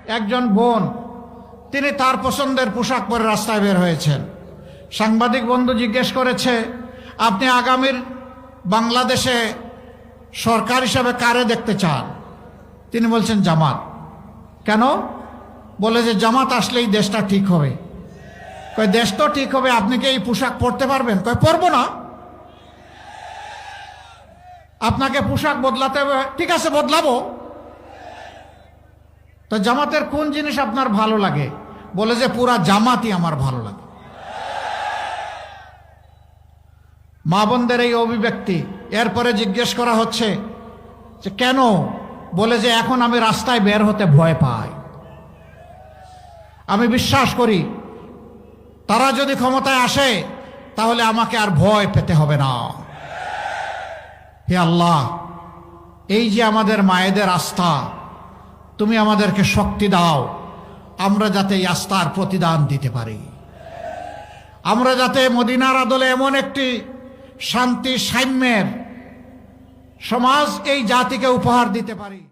একজন বোন, তিনি তার পছন্দের পোশাক পরে রাস্তায় বের হয়েছেন। সাংবাদিক বন্ধু জিজ্ঞেস করেছে, আপনি আগামীর বাংলাদেশে সরকার হিসাবে কারে দেখতে চান? তিনি বলছেন জামাত। কেন? বলে যে জামাত আসলেই দেশটা ঠিক হবে। কয় দেশ তো ঠিক হবে, আপনি কি এই পোশাক পরতে পারবেন? কয় পরবো না। আপনাকে পোশাক বদলাতে হবে, ঠিক আছে বদলাবো। তো জামাতের কোন জিনিস আপনার ভালো লাগে? বলে যে পুরা জামাতই আমার ভালো লাগে। মা বোনদের এই অভিব্যক্তি। এরপরে জিজ্ঞেস করা হচ্ছে যে কেন? বলে যে এখন আমি রাস্তায় বের হতে ভয় পাই। আমি বিশ্বাস করি তারা যদি ক্ষমতায় আসে তাহলে আমাকে আর ভয় পেতে হবে না। হে আল্লাহ, এই যে আমাদের মায়েদের আস্থা, তুমি আমাদেরকে শক্তি দাও, আমরা যাতে এই আস্থার প্রতিদান দিতে পারি। আমরা যাতে মদিনার আদলে এমন একটি শান্তি সাম্যের সমাজ এই জাতিকে উপহার দিতে পারি।